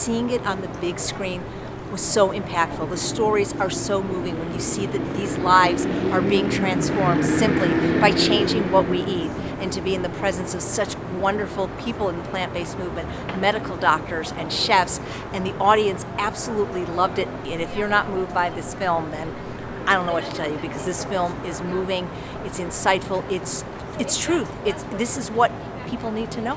seeing it on the big screen was so impactful. The stories are so moving when you see that these lives are being transformed simply by changing what we eat, and to be in the presence of such wonderful people in the plant-based movement, medical doctors and chefs, and the audience absolutely loved it. And if you're not moved by this film, then I don't know what to tell you, because this film is moving, it's insightful, it's truth. This is what people need to know.